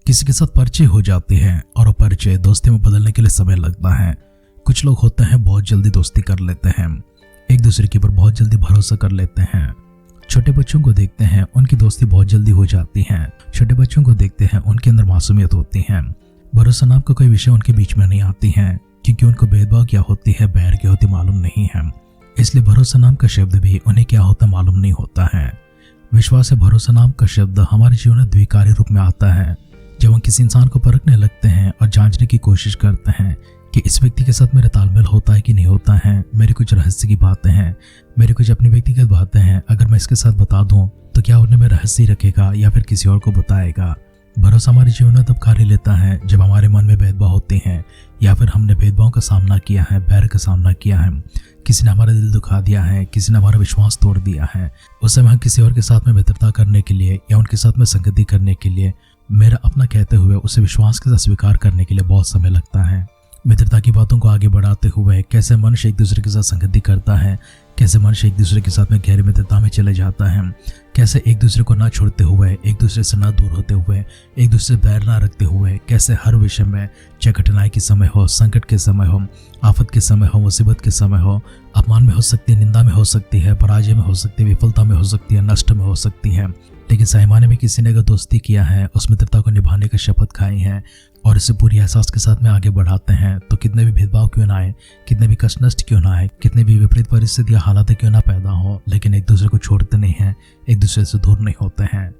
किसी के साथ परिचय हो जाती है और वो परिचय दोस्ती में बदलने के लिए समय लगता है। कुछ लोग होते हैं बहुत जल्दी दोस्ती कर लेते हैं, एक दूसरे के ऊपर बहुत जल्दी भरोसा कर लेते हैं। छोटे बच्चों को देखते हैं, उनकी दोस्ती बहुत जल्दी हो जाती है। छोटे बच्चों को देखते हैं, उनके अंदर मासूमियत होती है। भरोसा नाम का कोई विषय उनके बीच में नहीं आती है, क्योंकि उनको भेदभाव क्या होती है, बैर क्या होती मालूम नहीं है। इसलिए भरोसा नाम का शब्द भी उन्हें क्या होता मालूम नहीं होता है। विश्वास है भरोसा नाम का शब्द हमारे जीवन में द्विकार्य रूप में आता है। जब हम किसी इंसान को परखने लगते हैं और जांचने की कोशिश करते हैं कि इस व्यक्ति के साथ मेरा तालमेल होता है कि नहीं होता है, मेरी कुछ रहस्य की बातें हैं, मेरी कुछ अपनी व्यक्तिगत बातें हैं, अगर मैं इसके साथ बता दूं तो क्या उन्हें में रहस्य रखेगा या फिर किसी और को बताएगा। भरोसा हमारे जीवन में तब कार्य लेता है जब हमारे मन में भेदभाव होते हैं या फिर हमने भेदभाव का सामना किया है, बैर का सामना किया है, किसी ने हमारा दिल दुखा दिया है, किसी ने हमारा विश्वास तोड़ दिया है। उस समय हम किसी और के साथ में मित्रता करने के लिए या उनके साथ में संगति करने के लिए, मेरा अपना कहते हुए उसे विश्वास के साथ स्वीकार करने के लिए बहुत समय लगता है। मित्रता की बातों को आगे बढ़ाते हुए कैसे मनुष्य एक दूसरे के साथ संगति करता है, कैसे मनुष्य एक दूसरे के साथ में गहरी मित्रता में चले जाता है, कैसे एक दूसरे को ना छोड़ते हुए, एक दूसरे से ना दूर होते हुए, एक दूसरे से बैर ना रखते हुए, कैसे हर विषय में, चाहे कठिनाई के समय हो, संकट के समय हो, आफत के समय हो, मुसीबत के समय हो, अपमान में हो सकती है, निंदा में हो सकती है, पराजय में हो सकती है, विफलता में हो सकती है, नष्ट में हो सकती है, लेकिन साइमाने में किसी ने अगर दोस्ती किया है, उस मित्रता को निभाने का शपथ खाई है और इसे पूरी एहसास के साथ में आगे बढ़ाते हैं, तो कितने भी भेदभाव क्यों ना आए, कितने भी कष्ट नष्ट क्यों ना आए, कितने भी विपरीत परिस्थिति या हालात क्यों ना पैदा हो, लेकिन एक दूसरे को छोड़ते नहीं हैं, एक दूसरे से दूर नहीं होते हैं।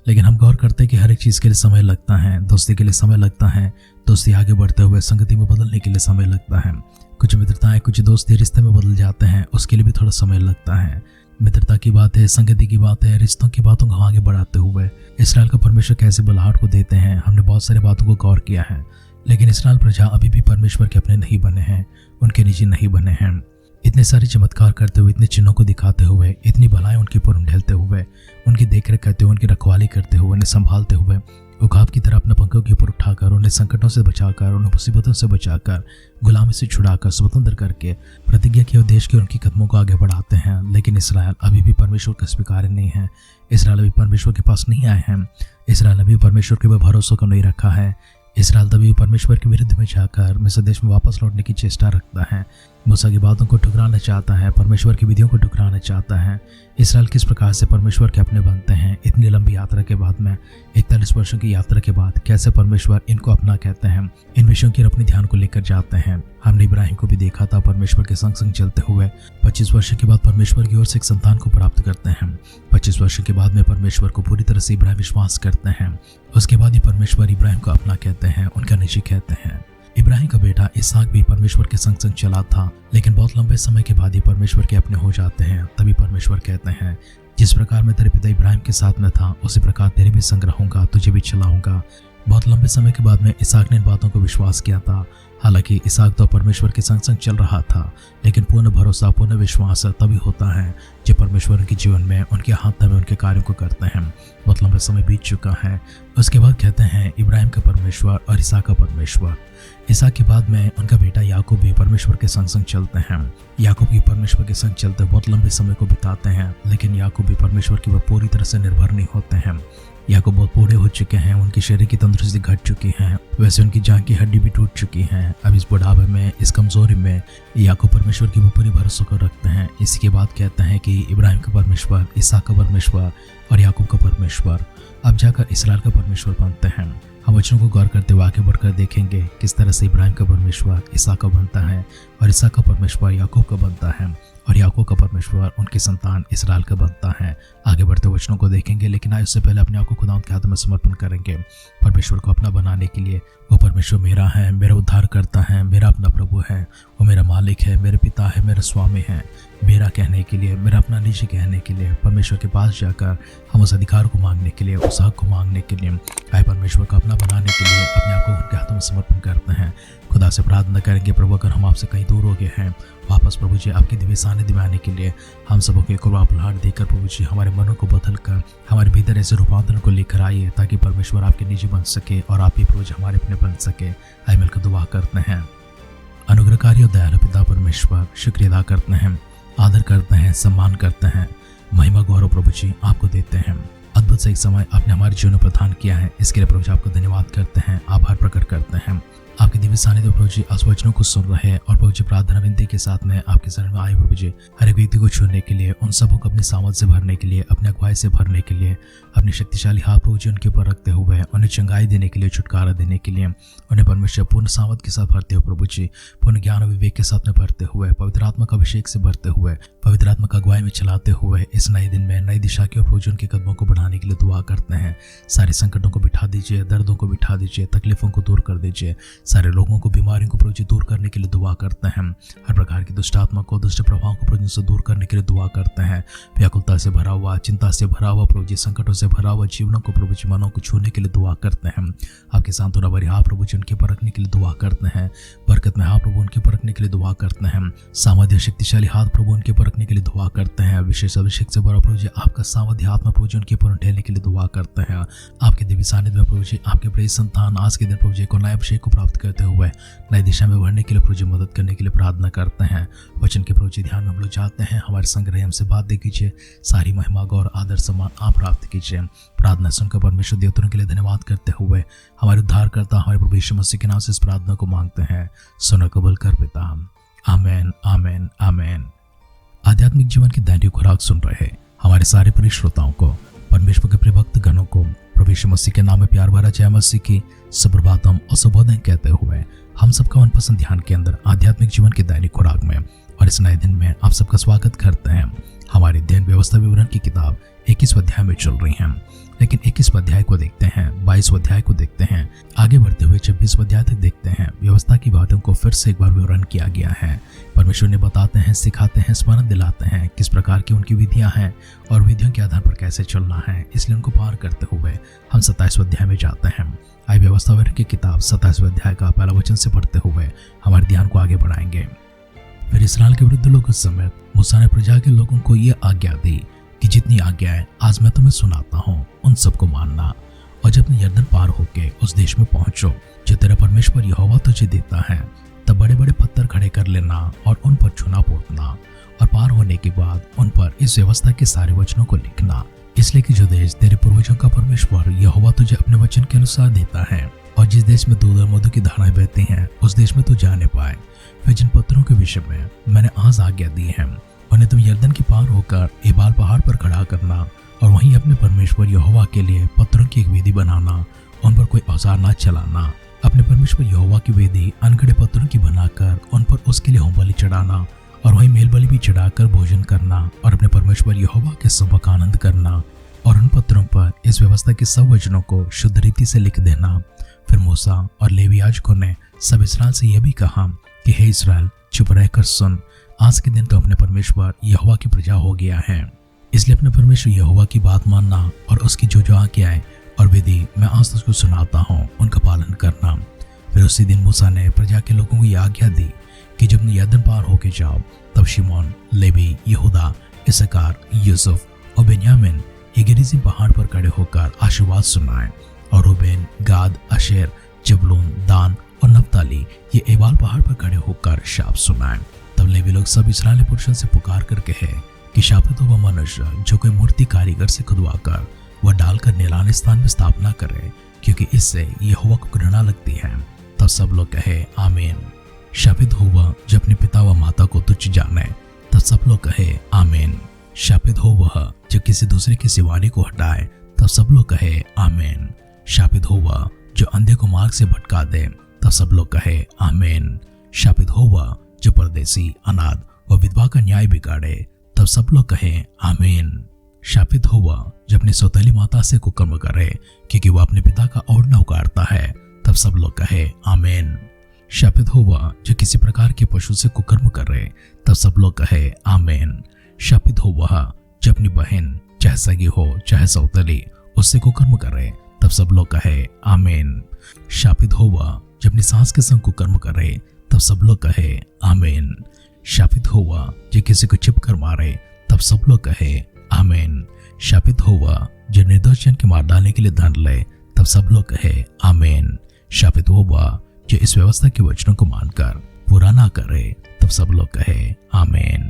लेकिन हम गौर करते हैं कि हर एक चीज़ के लिए समय लगता है, दोस्ती के लिए समय लगता है, दोस्ती आगे बढ़ते हुए संगति में बदलने के लिए समय लगता है। कुछ मित्रताएं, कुछ दोस्ती रिश्ते में बदल जाते हैं, उसके लिए भी थोड़ा समय लगता है। मित्रता की बात है, संगति की बात है, रिश्तों की बातों को आगे बढ़ाते हुए इस्राएल का परमेश्वर कैसे बुलाहट को देते हैं, हमने बहुत सारी बातों को गौर किया है। लेकिन इस्राएल प्रजा अभी भी परमेश्वर के अपने नहीं बने हैं, उनके निजी नहीं बने हैं। इतने सारे चमत्कार करते हुए, इतने चिन्हों को दिखाते हुए, इतनी भलाई उनके ऊपर ढेलते हुए, उनकी देखरेख करते हुए, उनकी रखवाली करते हुए, उन्हें संभालते हुए, उकाब की तरह अपने पंखों के ऊपर उठाकर, उन्हें संकटों से बचाकर, उन्हें मुसीबतों से बचाकर, गुलामी से छुड़ाकर, स्वतंत्र करके प्रतिज्ञा के उद्देश्य के उनके कदमों को आगे बढ़ाते हैं। लेकिन इस्राएल अभी भी परमेश्वर का स्वीकार नहीं है, इस्राएल अभी परमेश्वर के पास नहीं आए हैं, इस्राएल अभी परमेश्वर के ऊपर भरोसा को नहीं रखा है। इस्राएल तभी परमेश्वर के विरुद्ध में जाकर मिस्र देश में वापस लौटने की चेष्टा रखता है, मूसा की बातों को ठुकराना चाहता है, परमेश्वर की विधियों को ठुकराना चाहता है। इस्राएल किस प्रकार से परमेश्वर के अपने बनते हैं, इतनी लंबी यात्रा के बाद में, 41 वर्षों की यात्रा के बाद कैसे परमेश्वर इनको अपना कहते हैं, इन विषयों की अपने ध्यान को लेकर जाते हैं। हमने इब्राहिम को भी देखा था परमेश्वर के संग संग चलते हुए 25 वर्ष के बाद परमेश्वर की ओर से एक संतान को प्राप्त करते हैं। 25 वर्ष के बाद में परमेश्वर को पूरी तरह से इब्राहिम विश्वास करते हैं। उसके बाद ही परमेश्वर इब्राहिम को अपना कहते हैं, उनका निजी कहते हैं। इब्राहिम का बेटा इसहाक भी परमेश्वर के संग संग चला था, लेकिन बहुत लंबे समय के बाद ही परमेश्वर के अपने हो जाते हैं। तभी परमेश्वर कहते हैं, जिस प्रकार मैं तेरे पिता इब्राहिम के साथ में था, उसी प्रकार तेरे भी संग रहूंगा, तुझे भी चलाऊंगा। बहुत लंबे समय के बाद में इसहाक ने इन बातों को विश्वास किया था। हालांकि इसहाक तो परमेश्वर के संग संग चल रहा था, लेकिन पूर्ण भरोसा, पूर्ण विश्वास तभी होता है जब परमेश्वर उनके जीवन में, उनके हाथ में उनके कार्यों को करते हैं। बहुत लंबा समय बीत चुका है। उसके बाद कहते हैं इब्राहिम का परमेश्वर और इसहाक का परमेश्वर। इसहाक के बाद में उनका बेटा याकूब भी परमेश्वर के संग संग चलते हैं। याकूब भी परमेश्वर के संग चलते बहुत लंबे समय को बिताते हैं, लेकिन याकूब भी परमेश्वर के ऊपर पूरी तरह से निर्भर नहीं होते हैं। याकूब बहुत बूढ़े हो चुके हैं, उनके शरीर की तंदुरुस्ती घट चुकी है, वैसे उनकी जान की हड्डी भी टूट चुकी है। अब इस बुढ़ापे में, इस कमजोरी में याकूब परमेश्वर के ऊपर ही भरोसा को रखते हैं। इसी के बाद कहते हैं कि इब्राहिम का परमेश्वर, इसहाक का परमेश्वर और याकूब का परमेश्वर अब जाकर इस्राएल का परमेश्वर बनते हैं। हम वचनों को गौर करते हुए आगे बढ़कर देखेंगे किस तरह से इब्राहिम का परमेश्वर इसहाक का बनता है और इसहाक का परमेश्वर याकूब का बनता है और याकूब का परमेश्वर उनकी संतान इस्राएल का बनता है। आगे बढ़ते वचनों को देखेंगे, लेकिन आइए उससे पहले अपने आप को खुदावंद के हाथ में समर्पण करेंगे परमेश्वर को अपना बनाने के लिए। वो परमेश्वर मेरा है, मेरा उद्धार करता है, मेरा अपना प्रभु है, वो मेरा मालिक है, मेरे पिता है, मेरा स्वामी है। मेरा कहने के लिए, मेरा अपना निजी कहने के लिए परमेश्वर के पास जाकर हम उस अधिकार को मांगने के लिए, उस हक को मांगने के लिए, आए परमेश्वर को अपना बनाने के लिए अपने आप को उनके हाथों में समर्पण करते हैं। खुदा से प्रार्थना करेंगे, प्रभु अगर हम आपसे कहीं दूर हो गए हैं, वापस प्रभु जी आपके दिव्य सानिध्य में आने के लिए हम सबों को एक और बुलाहट देकर प्रभु जी हमारे मनों को बदल कर हमारे भीतर ऐसे रूपांतरण को लेकर आइए, ताकि परमेश्वर आपके निजी बन सके और आप ही प्रभु जी हमारे अपने बन सके। आइए मिलकर दुआ करते हैं। अनुग्रहकारी और दयालु पिता परमेश्वर, शुक्रिया अदा करते हैं, आदर करते हैं, सम्मान करते हैं, महिमा गौरव प्रभु जी आपको देते हैं। अद्भुत से एक समय आपने हमारे जीवन में प्रदान किया है। इसके लिए प्रभु जी आपको धन्यवाद करते हैं, आभार प्रकट करते हैं। आपके दिव्य सानिध्य प्रभु जी आज वचनों को सुन रहे हैं और प्रभु जी प्रार्थना विनती के साथ में आपके शरण में आए प्रभु जी हर एक व्यक्ति को छूने के लिए, उन सबों को अपनी सामर्थ से भरने के लिए, अपने अगुवाई से भरने के लिए, अपनी शक्तिशाली हाथ प्रभु जी उनके ऊपर रखते हुए उन्हें चंगाई देने के लिए, छुटकारा देने के लिए, उन्हें परमेश्वर पूर्ण सामर्थ के साथ भरते हुए प्रभु जी, पूर्ण ज्ञान और विवेक के साथ में भरते हुए, पवित्र आत्मा का अभिषेक से भरते हुए, पवित्र आत्मा का अगुवाई में चलाते हुए इस नए दिन में नई दिशा की ओर प्रभु जी उनके कदमों को बढ़ाने के लिए दुआ करते हैं। सारे संकटों को बिठा दीजिए, दर्दों को बिठा दीजिए, तकलीफों को दूर कर दीजिए, सारे लोगों को, बीमारियों को प्रभु जी दूर करने के लिए दुआ करते हैं। हर प्रकार की दुष्ट आत्मा को, दुष्ट प्रभाव को प्रभु जी से दूर करने के लिए दुआ करते हैं। व्याकुलता से भरा हुआ, चिंता से भरा हुआ प्रभु जी, संकटों से भरा हुआ जीवनों को प्रभु जी, मनों को छूने के लिए दुआ करते हैं। आपके सांत्वना भरे हाथ प्रभु जी उनके ऊपर रखने के लिए दुआ करते हैं। बरकत में हाथ प्रभु उनके ऊपर रखने के लिए दुआ करते हैं। सामर्थ्य शक्तिशाली हाथ प्रभु उनके ऊपर रखने के लिए दुआ करते हैं। विशेष अभिषेक से भरा प्रभु जी आपका सामर्थ्य आत्मा प्रभु जी उनके ऊपर ढेलने के लिए दुआ करते हैं। आपके दिव्य सानिध्य में प्रभु जी आपके प्रिय संतान आज के दिन प्रभु जी को नए अभिषेक को प्राप्त करते हुए नई दिशा में बढ़ने के लिए प्रभु जी मदद करने के लिए प्रार्थना करते हैं। वचन के प्रभु जी ध्यान में हम लोग जाते हैं। हमारे संग्रह हमसे बातें कीजिए, सारी महिमा गौर आदर सम्मान आप प्राप्त कीजिए। प्रार्थना सुनकर परमेश्वर देवताओं के लिए धन्यवाद करते हुए हमारे उद्धारकर्ता हमारे प्रभु यीशु मसीह के नाम से इस प्रार्थना को मांगते हैं। सुनो कबूल कर पिता, आमेन आमेन आमेन। आध्यात्मिक जीवन की दैनिक खुराक सुन रहे हमारे सारे प्रिय श्रोताओं को, परमेश्वर के प्रिय भक्त गणों को प्रभु यीशु मसीह के नाम में प्यार भरा जय मसीह की सुप्रभातम और शुभोदय कहते हुए हम सबका मनपसंद ध्यान के अंदर आध्यात्मिक जीवन की दैनिक खुराक में और इस नए दिन में आप सबका स्वागत करते हैं। हमारी अध्ययन व्यवस्था विवरण की किताब 21 अध्याय में चल रही है, लेकिन 21 अध्याय को देखते हैं, 22 अध्याय को देखते हैं, आगे बढ़ते हुए 26 अध्याय तक देखते हैं। व्यवस्था की बातों को फिर से एक बार विवरण किया गया है। परमेश्वर ने बताते हैं, सिखाते हैं, स्मरण दिलाते हैं किस प्रकार की उनकी विधियां हैं और विधियों के आधार पर कैसे चलना है। इसलिए उनको पार करते हुए हम 27 अध्याय में जाते हैं। आइए व्यवस्था विवरण की किताब 27 अध्याय का पहला वचन से पढ़ते हुए हमारे ध्यान को आगे बढ़ाएंगे। फिर इस्राएल के वृद्ध लोगों समेत मूसा ने प्रजा के लोगों को यह आज्ञा दी कि जितनी आज्ञाएं आज मैं तुम्हें सुनाता हूँ उन सबको मानना, और जब तुम यरदन पार होके उस देश में पहुंचो जो तेरा परमेश्वर यहोवा तुझे देता है, तब बड़े बड़े पत्थर खड़े कर लेना और उन पर चूना पोतना, और पार होने के बाद उन पर इस व्यवस्था के सारे वचनों को लिखना, इसलिए कि जो देश तेरे पूर्वजों का परमेश्वर यहोवा तुझे अपने वचन के अनुसार देता है और जिस देश में दूध और मधु की धाराएं बहती हैं उस देश में तू जाने पाए। फिर जिन पत्थरों के विषय में मैंने आज आज्ञा दी है उन्हें तुम यरदन की पार होकर एबाल पहाड़ पर खड़ा करना और वहीं अपने परमेश्वर यहोवा के लिए पत्थरों की एक वेदी बनाना, उन पर कोई औजार न चलाना। अपने परमेश्वर यहोवा की वेदी अनगढ़े पत्थरों की बनाकर उन पर उसके लिए होम बलि चढ़ाना और वहीं मेल बलि भी चढ़ाकर भोजन करना और अपने परमेश्वर यहोवा के सबक का आनंद करना और उन पत्थरों पर इस व्यवस्था के सब वचनों को शुद्ध रीति से लिख देना। फिर मूसा और लेवी याजकों ने सब इस्राएल से यह भी कहा कि हे इस्राएल, चुप रहकर सुन, आज के दिन तो अपने परमेश्वर यहोवा की प्रजा हो गया है, इसलिए अपने परमेश्वर यहोवा की बात मानना और उसकी जो जो आज्ञाएं और विधि मैं आज तुझको सुनाता हूँ उनका पालन करना। फिर उसी दिन मूसा ने प्रजा के लोगों को यह आज्ञा दी कि जब यरदन पार होके जाओ तब शिमोन, लेवी, यहूदा, इसकार, यूसुफ और बेन्यामीन ये गिरिज़ीम पहाड़ पर खड़े होकर आशीर्वाद सुनाएं, और रूबेन, गाद, आशेर, जबूलून, दान और नप्ताली ये एबाल पहाड़ पर खड़े होकर शाप सुनाएं। तब लेवी लोग सब इस्राएली पुरुषों से पुकार कर कहे कि शापित हो वह मनुष्य जो कोई मूर्ति कारीगर से खुदवाकर वह डालकर नीलान स्थान में स्थापना करे, क्योंकि इससे यहोवा को घृणा लगती है। तब सब लोग कहे आमीन। शापित हो वह जो अपने पिता व माता को तुच्छ जाने। तब सब लोग कहे आमीन। शापित हो वह जो किसी दूसरे की सिवानी को हटाए। तब सब लोग कहे आमीन। शापित हो वह जो अंधे को मार्ग से भटका दे। तब सब लोग कहे आमीन। शापित हो वह जो परदेसी, अनाथ व विधवा का न्याय बिगाड़े। तब सब लोग कहे आमीन। शापित हो वह जो अपनी सौतेली माता से कुकर्म करे, क्योंकि वह अपने पिता का ओढ़ना उगाड़ता है। तब सब लोग कहे आमीन। शापित हो वह जो किसी प्रकार के पशु से कुकर्म करे। तब सब लोग कहे आमीन। शापित हो वह जो अपनी बहन, चाहे सगी हो चाहे सौतेली, उससे कुकर्म करे। तब सब लोग कहे आमीन। शापित हो वह जो अपनी सास के संग कुकर्म करे। तब सब लोग कहे आमीन। शापित हो वह जो किसी को छिप कर मारे। तब सब लोग कहे आमीन। शापित हो वह जो निर्दोष जन के मार डालने के लिए धन ले। तब सब लोग कहे आमीन। शापित हो वह जो इस व्यवस्था के वचनों को मानकर पूरा ना करे। तब सब लोग कहे आमीन।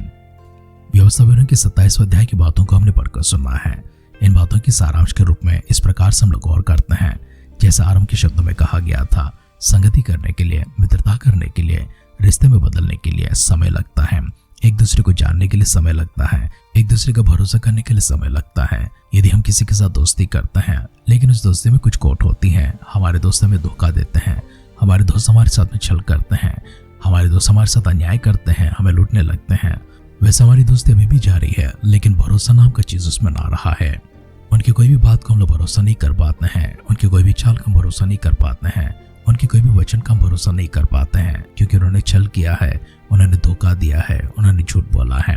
व्यवस्था विवरण के 27 अध्याय की बातों को हमने पढ़कर सुना है। इन बातों की सारांश के रूप में इस प्रकार से हम लोग गौर करते हैं। जैसे आरंभ के शब्दों में कहा गया था, संगति करने के लिए, मित्रता करने के लिए, रिश्ते में बदलने के लिए समय लगता है। एक दूसरे को जानने के लिए समय लगता है, एक दूसरे का भरोसा करने के लिए समय लगता है। यदि हम किसी के साथ दोस्ती करते हैं लेकिन उस दोस्ती में कुछ खोट होती है, हमारे दोस्त हमें धोखा देते हैं, हमारे दोस्त हमारे साथ में छल करते हैं, हमारे दोस्त हमारे साथ अन्याय करते हैं, हमें लूटने लगते हैं, वैसे हमारी दोस्ती अभी भी जारी है लेकिन भरोसा नाम का चीज उसमें ना रहा है। उनकी कोई भी बात को हम लोग भरोसा नहीं कर पाते हैं, उनकी कोई भी चाल का हम भरोसा नहीं कर पाते हैं, उनकी कोई भी वचन का हम भरोसा नहीं कर पाते हैं, क्योंकि उन्होंने छल किया है, उन्होंने धोखा दिया है, उन्होंने झूठ बोला है।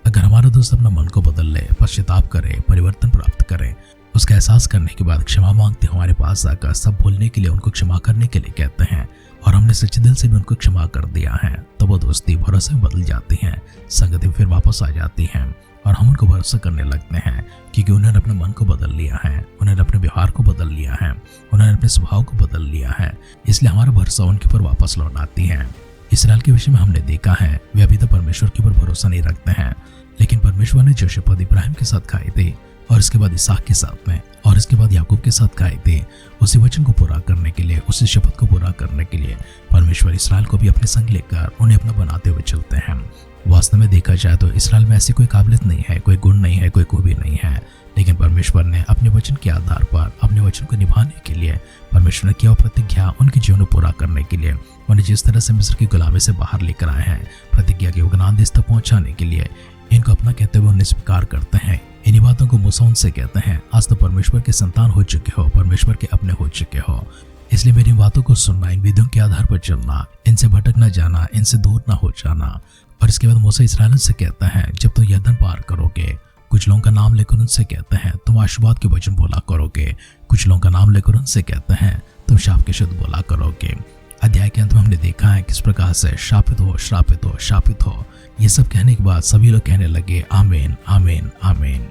अगर हमारा दोस्त अपना मन को बदल ले, पश्चाताप करे, परिवर्तन प्राप्त करे, उसका एहसास करने के बाद क्षमा मांगते हमारे पास आकर सब भूलने के लिए, उनको क्षमा करने के लिए कहते हैं और हमने सच्चे दिल से भी उनको क्षमा कर दिया है, तो वो दोस्ती भरोसे में बदल जाती है, संगति फिर वापस आ जाती है और हम उनको भरोसा करने लगते हैं, क्योंकि उन्होंने अपने मन को बदल लिया है, उन्होंने अपने व्यवहार को बदल लिया है, उन्होंने अपने स्वभाव को बदल लिया है। इसलिए हमारा भरोसा उनके ऊपर वापस लौट आती है। इसराइल के विषय में हमने देखा है, वे अभी तक परमेश्वर के ऊपर भरोसा नहीं रखते हैं, लेकिन परमेश्वर ने जो शपथ इब्राहिम के साथ खाई थी और इसके बाद इसहाक के साथ में और इसके बाद याकूब के साथ खाई थी, उसी वचन को पूरा करने के लिए, उसी शपथ को पूरा करने के लिए परमेश्वर इसराइल को भी अपने संग लेकर उन्हें अपना बनाते हुए चलते हैं। वास्तव में देखा जाए तो इसराइल में ऐसी कोई काबिलियत नहीं है, कोई गुण नहीं है, कोई खूबी नहीं है, लेकिन परमेश्वर ने अपने वचन के आधार पर अपने वचन को निभाने के लिए, परमेश्वर ने किया प्रतिज्ञा उनके जीवन में पूरा करने के लिए, उन्हें जिस तरह से मिस्र की गुलामी से बाहर लेकर आए हैं, प्रतिज्ञा के योगदान देश तक पहुंचाने के लिए इनको अपना कहते हुए उन्हें स्वीकार करते हैं। इन्हीं बातों को मूसा उनसे कहते हैं, आज तो परमेश्वर के संतान हो चुके हो, परमेश्वर के अपने हो चुके हो, इसलिए मेरी बातों को सुनना, इन विधियों के आधार पर चलना, इनसे भटक न जाना, इनसे दूर न हो जाना। और इसके बाद मूसा इस्राएल से कहता है, जब तुम यरदन पार करोगे, कुछ लोगों का नाम लेकर उनसे कहते हैं तुम आशीर्वाद के वचन बोला करोगे, कुछ लोगों का नाम लेकर उनसे कहते हैं तुम शाप के शब्द बोला करोगे। अध्याय के अंत में हमने देखा है किस प्रकार से शापित हो, श्रापित हो, शापित हो, ये सब कहने के बाद सभी लोग कहने लगे आमीन, आमीन, आमीन।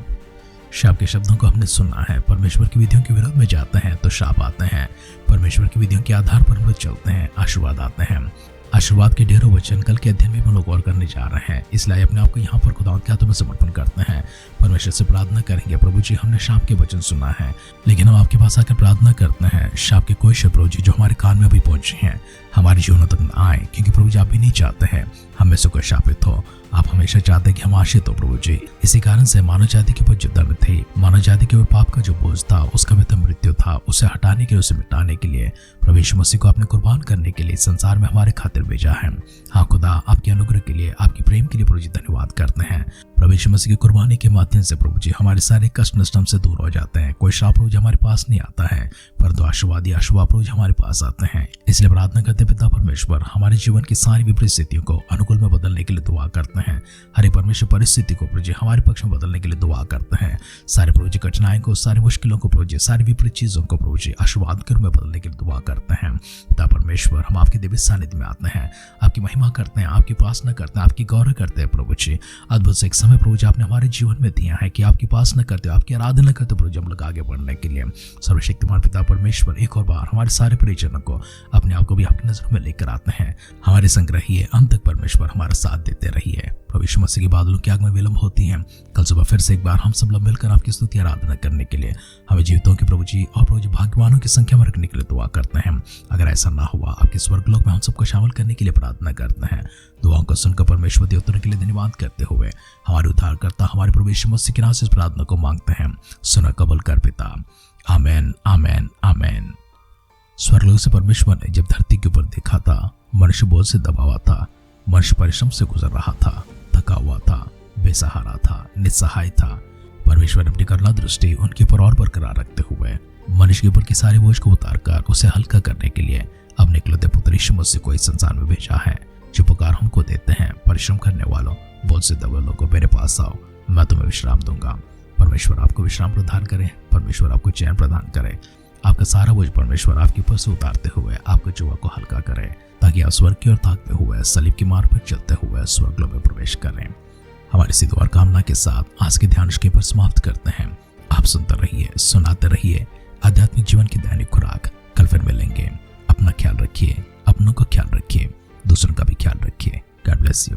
शाप के शब्दों को हमने सुना है, परमेश्वर की विधियों के विरोध में जाते हैं तो शाप आते हैं, परमेश्वर की विधियों के आधार पर हम लोग चलते हैं, आशीर्वाद आते हैं। आशीर्वाद के ढेरों वचन कल के अध्ययन में हम लोग गौर करने जा रहे हैं, इसलिए अपने आप को यहाँ पर खुदा के हाथों में समर्पण करते हैं। परमेश्वर से प्रार्थना करेंगे, प्रभु जी हमने शाप के वचन सुना है, लेकिन हम आपके पास आकर प्रार्थना करते हैं शाप के कोई शब्द प्रभु जी जो हमारे कान में अभी पहुंचे हैं हमारे जीवनों तक न आए, क्योंकि प्रभु जी आप भी नहीं चाहते हैं हम में से कोई शापित हो, आप हमेशा चाहते हैं कि हम आशीष हो प्रभु जी। इसी कारण से मानव जाति के ऊपर जो दर्द थे, मानव जाति के ऊपर पाप का जो बोझ था, उसका वेतन मृत्यु था, उसे हटाने के लिए, उसे मिटाने के लिए प्रभु यीशु मसीह को आपने कुर्बान करने के लिए संसार में हमारे खातिर भेजा है। हाँ खुदा, आपके अनुग्रह के लिए, आपके प्रेम के लिए प्रभु जी धन्यवाद करते हैं। प्रभु यीशु मसीह की कुर्बानी के माध्यम से प्रभु जी हमारे सारे कष्ट नष्ट हमसे दूर हो जाते हैं, कोई श्राप प्रभु जी हमारे पास नहीं आता है, परंतु आशीर्वादी आशीर्वाद प्रभु जी हमारे पास आते हैं। इसलिए प्रार्थना करते पिता परमेश्वर हमारे जीवन की सारी विपरीत स्थितियों को अनुकूल में बदलने के लिए दुआ करते हैं। हरे परमेश्वर परिस्थिति को प्रभु जी हमारे पक्ष में बदलने के लिए दुआ करते हैं। सारे प्रभु जी कठिनाइयों को, सारी मुश्किलों को प्रभु जी, सारी विपरीत चीजों को प्रभु जी आशीर्वाद के रूप में बदलने के लिए दुआ करते हैं। पिता परमेश्वर हम आपके दिव्य सानिध्य में आते हैं, आपकी महिमा करते हैं, आपकी उपासना करते हैं, आपकी गौरव करते हैं प्रभु जी। अद्भुत से एक समय प्रभु जी आपने हमारे जीवन में दिया है कि आपकी उपासना करते हो, आपकी आराधना करते हो प्रभु जी, हम लोग आगे बढ़ने के लिए। सर्वशक्तिमान पिता परमेश्वर एक और बार हमारे सारे परिजनों को, अपने आप को भी आपकी नजरों में लेकर आते हैं। हमारे संग रहिए, अंत तक परमेश्वर हमारा साथ देते रहिए। प्रभु यीशु मसीह के बादलों की आग में विलंब होती है, कल सुबह फिर से एक बार हम सब लोग मिलकर आपकी स्तुति आराधना करने के लिए हमें जीवितों के प्रभु जी और प्रभु जी भाग्यवानों की संख्या में रखने के लिए दुआ करते हैं। अगर ऐसा ना हुआ, आपके स्वर्गलोक में हम सबको शामिल करने के लिए प्रार्थना करते हैं। दुआओं को सुनकर परमेश्वर के उत्तर के लिए धन्यवाद करते हुए हमारे उद्धारकर्ता हमारे प्रभु यीशु मसीह के नाम से इस प्रार्थना को मांगते हैं, सुना कबूल कर पिता, आमेन, आमेन, आमेन। स्वर्गलोक से परमेश्वर ने जब धरती के ऊपर देखा था, मनुष्य बोझ से दबा हुआ था, मनुष्य परिश्रम से गुजर रहा था, थका हुआ था, बेसहारा था, निस्सहाय था। परमेश्वर ने अपनी करुणा दृष्टि उनके ऊपर और बरकरार रखते हुए मनुष्य के ऊपर की सारी बोझ को उतारकर उसे हल्का करने के लिए अपने इकलौते पुत्र यीशु मसीह को इस संसार में भेजा है, जो पुकार हमको देते हैं, परिश्रम करने वालों, बोझ से दबे लोगों मेरे पास आओ, मैं तुम्हें विश्राम दूंगा। परमेश्वर आपको विश्राम प्रदान करे, परमेश्वर आपको चैन प्रदान करे, आपका सारा बोझ परमेश्वर आपके ऊपर से उतारते हुए आपके जुआ को हल्का करे, ताकि आप स्वर्ग की ओर ताकते हुए सलीब की मार्ग पर चलते हुए स्वर्गलोक में प्रवेश करें। हमारी सी दुआ कामना के साथ आज के ध्यान पर समाप्त करते हैं। आप सुनते रहिए, सुनाते रहिए आध्यात्मिक जीवन की दैनिक खुराक। कल फिर मिलेंगे। अपना ख्याल रखिए, अपनों का ख्याल रखिए, दूसरों का भी ख्याल रखिए। God bless you.